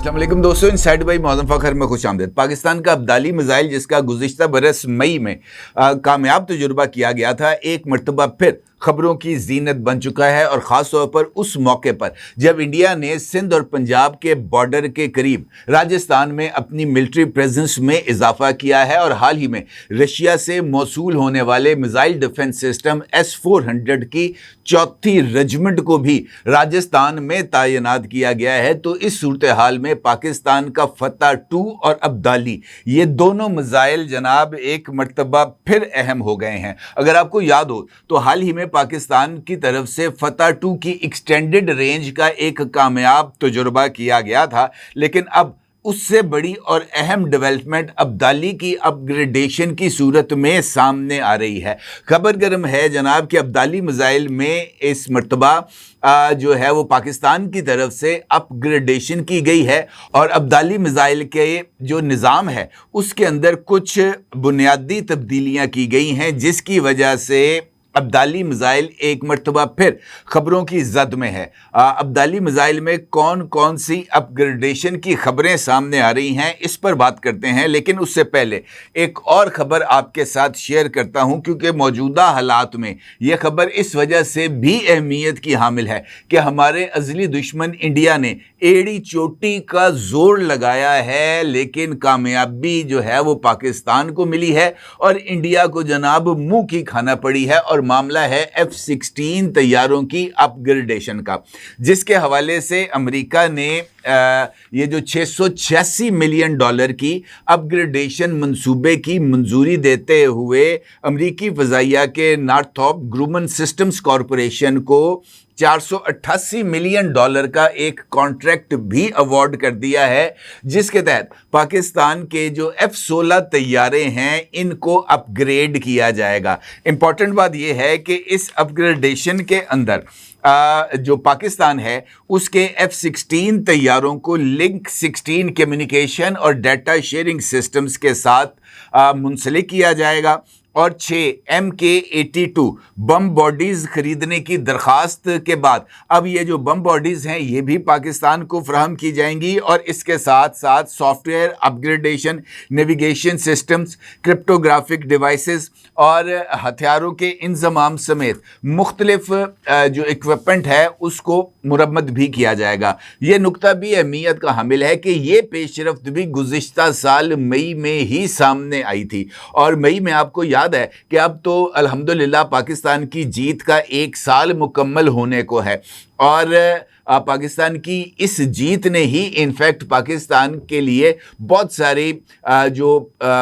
अस्सलाम वालेकुम दोस्तों, इनसाइड बाई मौज़म फ़खर में खुश आमदीद। पाकिस्तान का अब्दाली मिसाइल जिसका गुज़िश्ता बरस मई में कामयाब तजुर्बा किया गया था, एक मरतबा फिर खबरों की जीनत बन चुका है। और ख़ास तौर पर उस मौके पर जब इंडिया ने सिंध और पंजाब के बॉर्डर के करीब राजस्थान में अपनी मिलिट्री प्रेजेंस में इजाफा किया है और हाल ही में रशिया से मौसूल होने वाले मिसाइल डिफेंस सिस्टम S-400 की 4थी रेजिमेंट को भी राजस्थान में तैनात किया गया है। तो इस सूरत हाल में पाकिस्तान का फतह 2 और अब्दाली, ये दोनों मिसाइल जनाब एक मरतबा फिर अहम हो गए हैं। अगर आपको याद हो तो हाल ही में पाकिस्तान की तरफ से फतह 2 की एक्सटेंडेड रेंज का एक कामयाब तजुर्बा किया गया था, लेकिन अब उससे बड़ी और अहम डेवलपमेंट अब्दाली की अपग्रेडेशन की सूरत में सामने आ रही है। खबर गर्म है जनाब कि अब्दाली मिसाइल में इस मरतबा जो है वो पाकिस्तान की तरफ से अपग्रेडेशन की गई है और अब्दाली मिसाइल के जो निज़ाम है उसके अंदर कुछ बुनियादी तब्दीलियां की गई हैं, जिसकी वजह से अब्दाली मिसाइल एक मरतबा फिर खबरों की जद में है। अब्दाली मिसाइल में कौन कौन सी अपग्रेडेशन की खबरें सामने आ रही हैं, इस पर बात करते हैं। लेकिन उससे पहले एक और खबर आपके साथ शेयर करता हूं, क्योंकि मौजूदा हालात में यह खबर इस वजह से भी अहमियत की हामिल है कि हमारे अज़ली दुश्मन इंडिया ने एड़ी चोटी का जोर लगाया है, लेकिन कामयाबी जो है वो पाकिस्तान को मिली है और इंडिया को जनाब मुंह की खाना पड़ी है। और मामला है F-16 तैयारों की अपग्रेडेशन का, जिसके हवाले से अमेरिका ने ये जो $686 मिलियन की अपग्रेडेशन मंसूबे की मंजूरी देते हुए अमेरिकी फ़ज़ाइया के नॉर्थरॉप ग्रूमन सिस्टम्स कॉरपोरेशन को $488 मिलियन का एक कॉन्ट्रैक्ट भी अवार्ड कर दिया है, जिसके तहत पाकिस्तान के जो F-16 तैयारे हैं इनको अपग्रेड किया जाएगा। इंपॉर्टेंट बात यह है कि इस अपग्रेडेशन के अंदर जो पाकिस्तान है उसके F-16 तैयारों को लिंक 16 कम्युनिकेशन और डाटा शेयरिंग सिस्टम्स के साथ मुंसलिक किया जाएगा और 6 MK-82 बम बॉडीज़ खरीदने की दरख्वास्त के बाद अब ये जो बम बॉडीज़ हैं ये भी पाकिस्तान को फराहम की जाएंगी। और इसके साथ साथ software upgradation, navigation systems, cryptographic devices और हथियारों के इंज़माम समेत मुख्तलिफ जो इक्विपमेंट है उसको मुरम्मत भी किया जाएगा। ये नुक्ता भी अहमियत का हामिल है कि ये पेशरफ्त भी गुज़िश्ता साल मई में ही सामने आई थी और मई में आपको याद है कि अब तो अल्हम्दुलिल्लाह पाकिस्तान की जीत का 1 साल मुकम्मल होने को है और पाकिस्तान की इस जीत ने ही इनफैक्ट पाकिस्तान के लिए बहुत सारे जो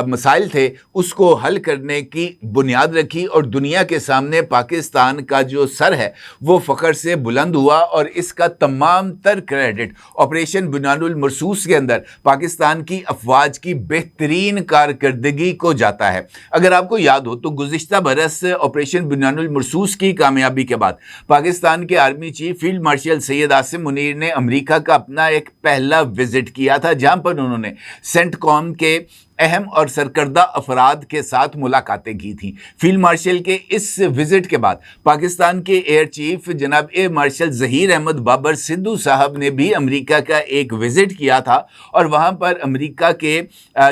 मसाइल थे उसको हल करने की बुनियाद रखी और दुनिया के सामने पाकिस्तान का जो सर है वो फ़ख्र से बुलंद हुआ। और इसका तमाम तर क्रेडिट ऑपरेशन बुनियानुल मरसूस के अंदर पाकिस्तान की अफवाज की बेहतरीन कारकर्दगी को जाता है। अगर आपको याद हो तो गुज़िश्ता बरस ऑपरेशन बुनियानुल मरसूस की कामयाबी के बाद पाकिस्तान के army chief field marshal Syed Asim Munir ने अमेरिका का अपना एक पहला विजिट किया था, जहां पर उन्होंने सेंटकॉम के अहम और सरकर्दा अफराद के साथ मुलाकातें की थी। फील्ड मार्शल के इस विजिट के बाद पाकिस्तान के एयर चीफ जनाब एयर मार्शल ज़हीर अहमद बाबर सिद्धू साहब ने भी अमेरिका का एक विजिट किया था और वहां पर अमेरिका के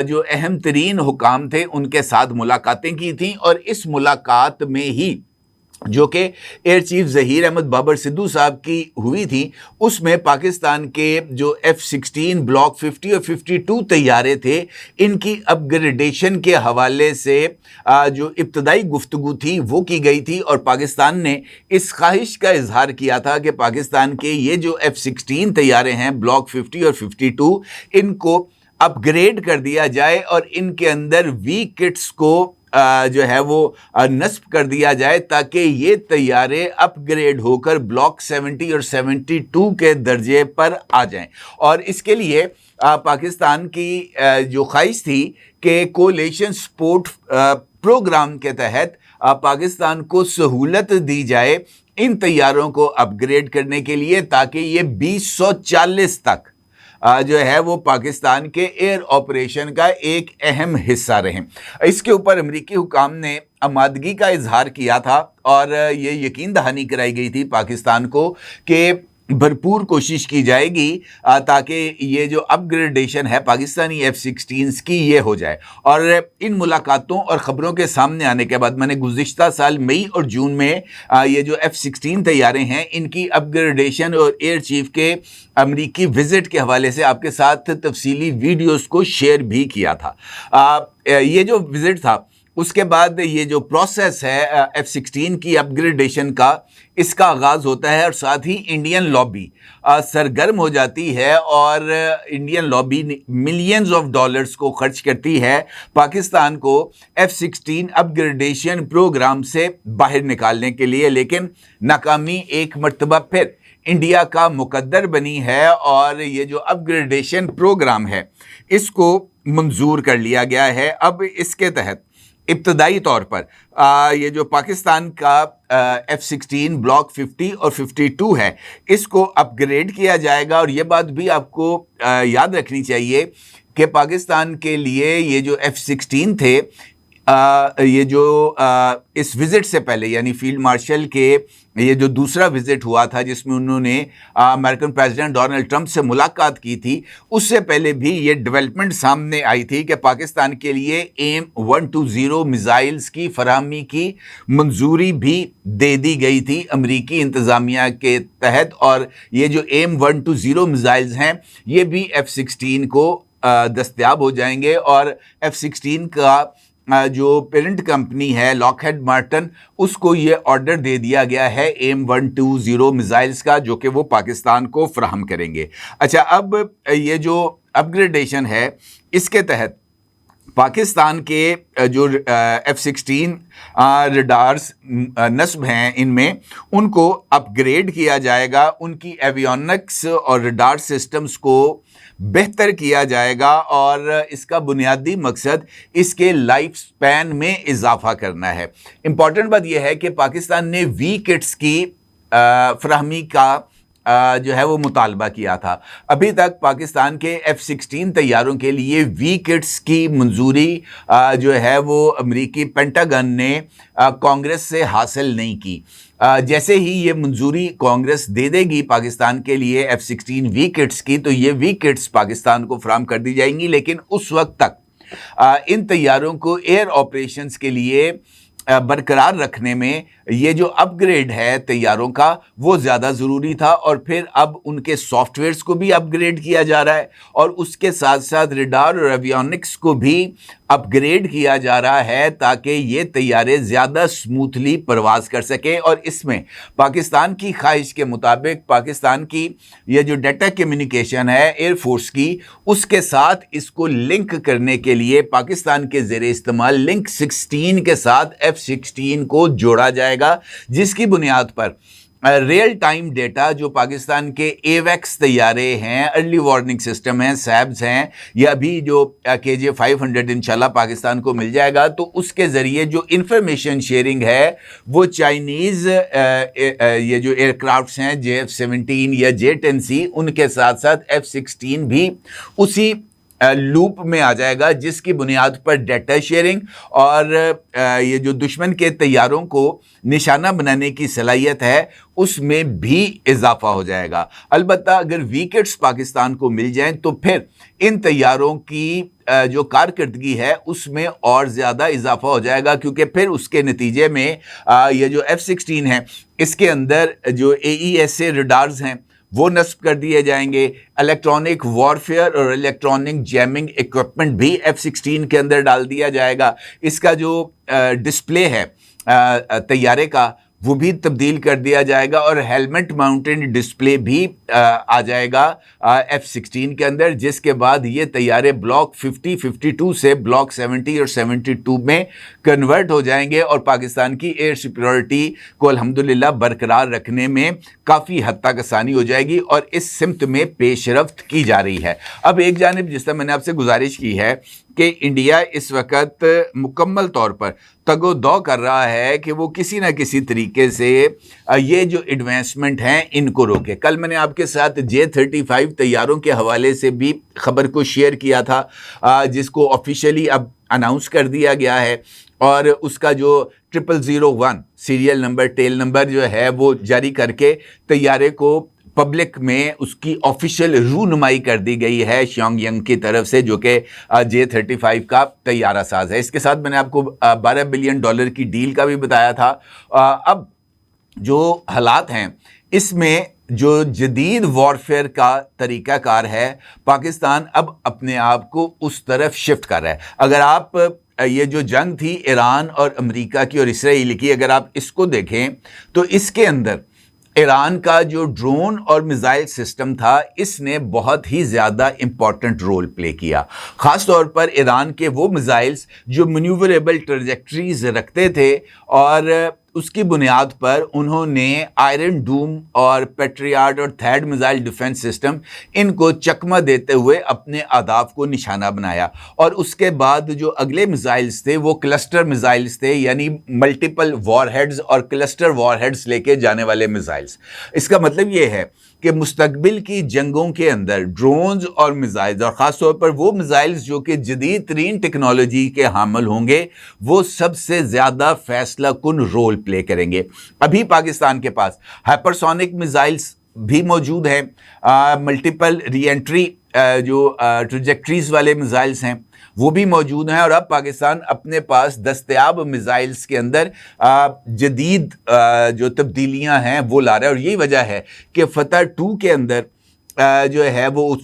जो अहम तरीन हुकाम थे उनके साथ मुलाकातें की थी। और इस मुलाकात में ही जो कि एयर चीफ ज़हीर अहमद बाबर सिद्धू साहब की हुई थी, उसमें पाकिस्तान के जो F-16 ब्लॉक 50 और 52 तैयारे थे इनकी अपग्रेडेशन के हवाले से जो इब्तदाई गुफ्तगू थी वो की गई थी और पाकिस्तान ने इस ख्वाहिश का इजहार किया था कि पाकिस्तान के ये जो F-16 तैयारे हैं ब्लॉक 50 और 52 इनको अपग्रेड कर दिया जाए और इनके अंदर वी किट्स को जो है वो नस्ब कर दिया जाए ताकि ये तैयारे अपग्रेड होकर ब्लॉक 70 और 72 के दर्जे पर आ जाएं। और इसके लिए पाकिस्तान की जो ख्वाहिश थी कि कोलेशन सपोर्ट प्रोग्राम के तहत पाकिस्तान को सहूलत दी जाए इन तैयारों को अपग्रेड करने के लिए ताकि ये 2040 तक जो है वो पाकिस्तान के एयर ऑपरेशन का एक अहम हिस्सा रहे। इसके ऊपर अमेरिकी हुकाम ने आमादगी का इजहार किया था और ये यकीन दहानी कराई गई थी पाकिस्तान को कि भरपूर कोशिश की जाएगी ताकि ये जो अपग्रेडेशन है पाकिस्तानी F-16 की ये हो जाए। और इन मुलाकातों और ख़बरों के सामने आने के बाद मैंने गुज़िश्ता साल मई और जून में ये जो F-16 तैयारे हैं इनकी अपग्रेडेशन और एयर चीफ के अमरीकी विज़िट के हवाले से आपके साथ तफसीली वीडियोस को शेयर भी किया था। ये जो विज़िट था उसके बाद ये जो प्रोसेस है F-16 की अपग्रेडेशन का, इसका आगाज़ होता है और साथ ही इंडियन लॉबी सरगर्म हो जाती है और Indian lobby millions of dollars को खर्च करती है पाकिस्तान को F-16 अपग्रेडेशन प्रोग्राम से बाहर निकालने के लिए। लेकिन नाकामी एक मर्तबा फिर इंडिया का मुकद्दर बनी है और ये जो अपग्रेडेशन प्रोग्राम है इसको मंजूर कर लिया गया है। अब इसके तहत इब्तदाई तौर पर ये जो पाकिस्तान का F-16 ब्लॉक 50 और 52 है इसको अपग्रेड किया जाएगा। और ये बात भी आपको याद रखनी चाहिए कि पाकिस्तान के लिए ये जो F-16 थे ये जो इस विज़िट से पहले यानी फील्ड मार्शल के ये जो दूसरा विज़िट हुआ था जिसमें उन्होंने अमेरिकन प्रेसिडेंट डोनाल्ड ट्रंप से मुलाकात की थी, उससे पहले भी ये डेवलपमेंट सामने आई थी कि पाकिस्तान के लिए AIM-120 मिसाइल्स की फराहमी की मंजूरी भी दे दी गई थी अमरीकी इंतज़ामिया के तहत। और ये जो AIM-120 मिसाइल्स हैं ये भी F-16 को दस्तयाब हो जाएंगे। और F-16 का जो पेरेंट कंपनी है लॉकहेड मार्टिन, उसको ये ऑर्डर दे दिया गया है AIM-120 मिसाइल्स का, जो कि वो पाकिस्तान को फराहम करेंगे। अच्छा, अब ये जो अपग्रेडेशन है इसके तहत पाकिस्तान के जो F-16 रडार्स नस्ब हैं इनमें उनको अपग्रेड किया जाएगा, उनकी एवियोनिक्स और रडार सिस्टम्स को बेहतर किया जाएगा और इसका बुनियादी मकसद इसके लाइफ स्पैन में इजाफा करना है। इम्पॉर्टेंट बात यह है कि पाकिस्तान ने वी किट्स की फराहमी का जो है वो मुतालबा किया था। अभी तक पाकिस्तान के F-16 तैयारों के लिए वी किट्स की मंजूरी जो है वो अमरीकी पेंटागन ने कांग्रेस से हासिल नहीं की। जैसे ही ये मंजूरी कांग्रेस दे देगी पाकिस्तान के लिए F-16 वी किट्स की, तो ये वी किट्स पाकिस्तान को फराहम कर दी जाएंगी। लेकिन उस वक्त तक इन तैयारों को एयर ऑपरेशंस के लिए बरकरार रखने में ये जो अपग्रेड है तैयारों का वो ज़्यादा ज़रूरी था। और फिर अब उनके सॉफ्टवेयर्स को भी अपग्रेड किया जा रहा है और उसके साथ साथ रडार और एवियोनिक्स को भी अपग्रेड किया जा रहा है ताकि ये तैयारे ज़्यादा स्मूथली परवाज़ कर सकें। और इसमें पाकिस्तान की ख्वाहिश के मुताबिक पाकिस्तान की ये जो डाटा कम्युनिकेशन है एयरफोर्स की, उसके साथ इसको लिंक करने के लिए पाकिस्तान के ज़ेरे इस्तेमाल लिंक 16 के साथ F-16 को जोड़ा जाएगा, जिसकी बुनियाद पर रियल टाइम डेटा जो पाकिस्तान के एवैक्स तैयारे हैं, अर्ली वार्निंग सिस्टम हैं, सैब्स हैं, या अभी जो KJ-500 इंशाल्लाह पाकिस्तान को मिल जाएगा, तो उसके ज़रिए जो इंफॉर्मेशन शेयरिंग है वो चाइनीज़ ये जो एयरक्राफ्ट्स हैं JF-17 या J-10C, उनके साथ साथ F-16 भी उसी लूप में आ जाएगा, जिसकी बुनियाद पर डाटा शेयरिंग और ये जो दुश्मन के तैयारों को निशाना बनाने की सलाहियत है उसमें भी इजाफा हो जाएगा। अलबत्ता अगर वीकेट्स पाकिस्तान को मिल जाएं तो फिर इन तैयारों की जो कारकर्दगी है उसमें और ज़्यादा इजाफा हो जाएगा, क्योंकि फिर उसके नतीजे में ये जो F-16 है इसके अंदर जो AESA रडार्स हैं वो नस्ब कर दिए जाएंगे। इलेक्ट्रॉनिक वॉरफेयर और इलेक्ट्रॉनिक जैमिंग इक्विपमेंट भी F-16 के अंदर डाल दिया जाएगा। इसका जो डिस्प्ले है तैयारे का वो भी तब्दील कर दिया जाएगा और हेलमेट माउंटेड डिस्प्ले भी आ जाएगा F-16 के अंदर, जिसके बाद ये तैयारे ब्लॉक 50, 52 से ब्लॉक 70 और 72 में कन्वर्ट हो जाएंगे और पाकिस्तान की एयर सिक्योरिटी को अल्हम्दुलिल्लाह बरकरार रखने में काफ़ी हद तक आसानी हो जाएगी और इस सिमत में पेशरफ्त की जा रही है। अब एक जानिब जिस तरह मैंने आपसे गुजारिश की है कि इंडिया इस वक्त मुकम्मल तौर पर तगो-दो कर रहा है कि वो किसी न किसी तरीके से ये जो एडवांसमेंट हैं इनको रोके। कल मैंने आपके साथ J-35 तैयारों के हवाले से भी खबर को शेयर किया था, जिसको ऑफिशियली अब अनाउंस कर दिया गया है और उसका जो 0001 सीरियल नंबर टेल नंबर जो है वो जारी करके तैयारे को پبلک میں اس کی آفیشیل رونمائی کر دی گئی ہے شیونگ ینگ کی طرف سے، جو کہ J-35 کا طیارہ ساز ہے۔ اس کے ساتھ میں نے آپ کو $12 بلین کی ڈیل کا بھی بتایا تھا۔ اب جو حالات ہیں اس میں جو جدید وارفیئر کا طریقہ کار ہے، پاکستان اب اپنے آپ کو اس طرف شفٹ کر رہا ہے۔ اگر آپ یہ جو جنگ تھی ایران اور امریکہ کی اور اسرائیل کی، اگر آپ اس کو دیکھیں تو اس کے اندر ایران کا جو ڈرون اور میزائل سسٹم تھا، اس نے بہت ہی زیادہ امپورٹنٹ رول پلے کیا، خاص طور پر ایران کے وہ میزائلز جو مینیوریبل ٹریجیکٹریز رکھتے تھے، اور اس کی بنیاد پر انہوں نے آئرن ڈوم اور پیٹریاٹ اور تھیڈ میزائل ڈیفنس سسٹم ان کو چکمہ دیتے ہوئے اپنے اہداف کو نشانہ بنایا۔ اور اس کے بعد جو اگلے میزائلز تھے وہ کلسٹر میزائلز تھے، یعنی ملٹیپل وار ہیڈز اور کلسٹر وار ہیڈز لے کے جانے والے میزائلز۔ اس کا مطلب یہ ہے کہ مستقبل کی جنگوں کے اندر ڈرونز اور میزائلز، اور خاص طور پر وہ میزائلز جو کہ جدید ترین ٹیکنالوجی کے حامل ہوں گے، وہ سب سے زیادہ فیصلہ کن رول پلے کریں گے۔ ابھی پاکستان کے پاس ہائپرسونک میزائلز بھی موجود ہیں، ملٹیپل ری انٹری جو ٹریجیکٹریز والے میزائلز ہیں وہ بھی موجود ہیں، اور اب پاکستان اپنے پاس دستیاب میزائلز کے اندر جدید جو تبدیلیاں ہیں وہ لا رہا ہے۔ اور یہی وجہ ہے کہ فتح 2 کے اندر جو ہے وہ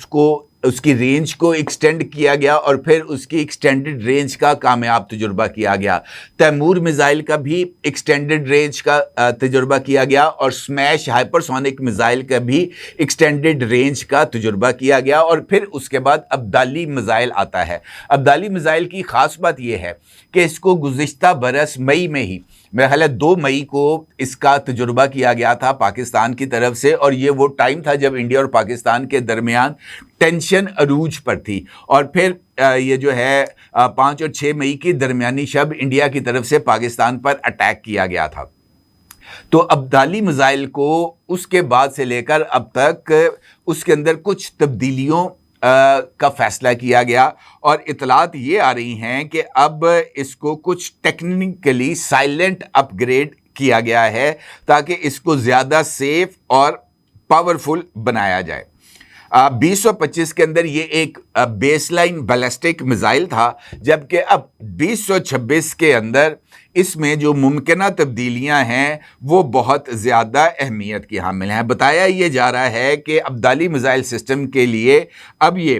اس کی رینج کو ایکسٹینڈ کیا گیا، اور پھر اس کی ایکسٹینڈڈ رینج کا کامیاب تجربہ کیا گیا۔ تیمور میزائل کا بھی ایکسٹینڈڈ رینج کا تجربہ کیا گیا، اور سمیش ہائپرسونک میزائل کا بھی ایکسٹینڈڈ رینج کا تجربہ کیا گیا، اور پھر اس کے بعد ابدالی میزائل آتا ہے۔ ابدالی میزائل کی خاص بات یہ ہے کہ اس کو گزشتہ برس مئی میں ہی، میرا خیال ہے 2 مئی کو اس کا تجربہ کیا گیا تھا پاکستان کی طرف سے، اور یہ وہ ٹائم تھا جب انڈیا اور پاکستان کے درمیان ٹینشن عروج پر تھی، اور پھر یہ جو ہے 5 اور 6 مئی کی درمیانی شب انڈیا کی طرف سے پاکستان پر اٹیک کیا گیا تھا۔ تو ابدالی میزائل کو اس کے بعد سے لے کر اب تک اس کے اندر کچھ تبدیلیوں کا فیصلہ کیا گیا، اور اطلاعات یہ آ رہی ہیں کہ اب اس کو کچھ ٹیکنیکلی سائلنٹ اپ گریڈ کیا گیا ہے تاکہ اس کو زیادہ سیف اور پاورفل بنایا جائے۔ 2025 کے اندر یہ ایک بیس لائن بیلسٹک میزائل تھا، جبکہ اب 2026 کے اندر اس میں جو ممکنہ تبدیلیاں ہیں وہ بہت زیادہ اہمیت کی حامل ہیں۔ بتایا یہ جا رہا ہے کہ ابدالی میزائل سسٹم کے لیے اب یہ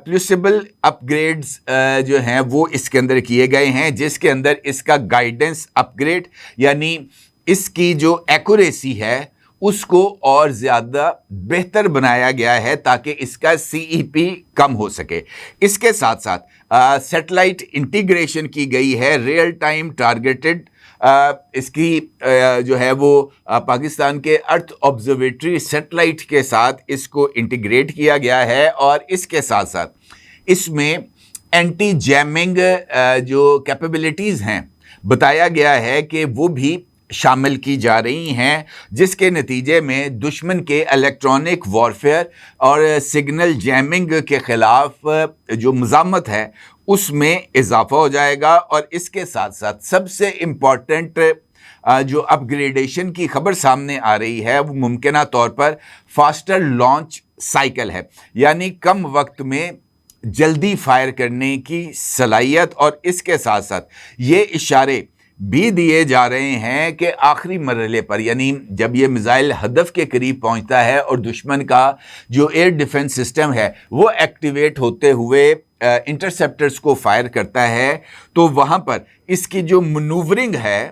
پلسیبل اپ گریڈز جو ہیں وہ اس کے اندر کیے گئے ہیں، جس کے اندر اس کا گائیڈنس اپ گریڈ، یعنی اس کی جو ایکوریسی ہے اس کو اور زیادہ بہتر بنایا گیا ہے تاکہ اس کا CEP کم ہو سکے۔ اس کے ساتھ ساتھ سیٹلائٹ انٹیگریشن کی گئی ہے، ریئل ٹائم ٹارگیٹڈ اس کی جو ہے وہ پاکستان کے ارتھ آبزرویٹری سیٹلائٹ کے ساتھ اس کو انٹیگریٹ کیا گیا ہے، اور اس کے ساتھ ساتھ اس میں اینٹی جیمنگ جو کیپیبلٹیز ہیں بتایا گیا ہے کہ وہ بھی شامل کی جا رہی ہیں، جس کے نتیجے میں دشمن کے الیکٹرانک وارفیئر اور سگنل جیمنگ کے خلاف جو مزاحمت ہے اس میں اضافہ ہو جائے گا۔ اور اس کے ساتھ ساتھ سب سے امپورٹنٹ جو اپ گریڈیشن کی خبر سامنے آ رہی ہے وہ ممکنہ طور پر فاسٹر لانچ سائیکل ہے، یعنی کم وقت میں جلدی فائر کرنے کی صلاحیت۔ اور اس کے ساتھ ساتھ یہ اشارے بھی دیے جا رہے ہیں کہ آخری مرحلے پر، یعنی جب یہ میزائل ہدف کے قریب پہنچتا ہے اور دشمن کا جو ایئر ڈیفنس سسٹم ہے وہ ایکٹیویٹ ہوتے ہوئے انٹرسیپٹرز کو فائر کرتا ہے، تو وہاں پر اس کی جو منوورنگ ہے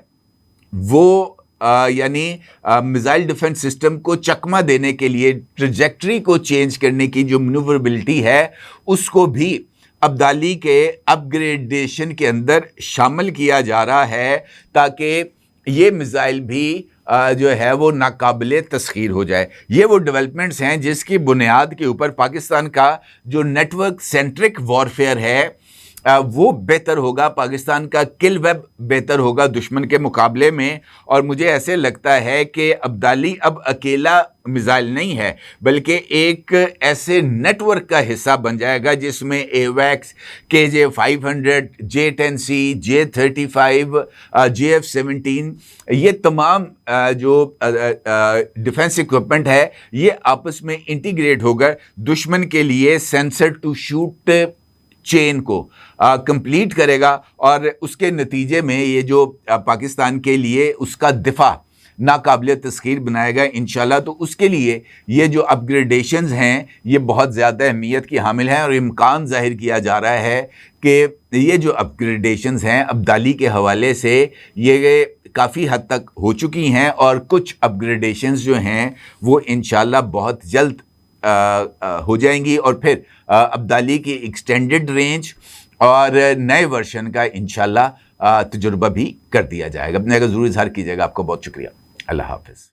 وہ یعنی میزائل ڈیفنس سسٹم کو چکمہ دینے کے لیے ٹریجیکٹری کو چینج کرنے کی جو منوربلٹی ہے اس کو بھی ابدالی کے اپ گریڈیشن کے اندر شامل کیا جا رہا ہے تاکہ یہ میزائل بھی جو ہے وہ ناقابل تسخیر ہو جائے۔ یہ وہ ڈیولپمنٹس ہیں جس کی بنیاد کے اوپر پاکستان کا جو نیٹ ورک سینٹرک وارفیئر ہے وہ بہتر ہوگا, پاکستان کا کل ویب بہتر ہوگا دشمن کے مقابلے میں. اور مجھے ایسے لگتا ہے کہ عبدالی اب اکیلا میزائل نہیں ہے بلکہ ایک ایسے نیٹ ورک کا حصہ بن جائے گا جس میں ایویکس, KJ-500, J-10C, J-35, JF-17, یہ تمام جو ڈیفنس اکوپمنٹ ہے یہ آپس میں انٹیگریٹ ہو کر دشمن کے لیے سینسر ٹو شوٹ چین کو کمپلیٹ کرے گا, اور اس کے نتیجے میں یہ جو پاکستان کے لیے اس کا دفاع ناقابل تسخیر بنائے گا انشاءاللہ. تو اس کے لیے یہ جو اپ گریڈیشنز ہیں یہ بہت زیادہ اہمیت کی حامل ہیں, اور امکان ظاہر کیا جا رہا ہے کہ یہ جو اپ گریڈیشنز ہیں عبدالی کے حوالے سے یہ کافی حد تک ہو چکی ہیں, اور کچھ اپ گریڈیشنز جو ہیں وہ انشاءاللہ بہت جلد ہو جائیں گی, اور پھر عبدالی کی ایکسٹینڈڈ رینج اور نئے ورژن کا انشاءاللہ تجربہ بھی کر دیا جائے گا. اپنے کا ضرور اظہار کیجیے گا. آپ کو بہت شکریہ. اللہ حافظ.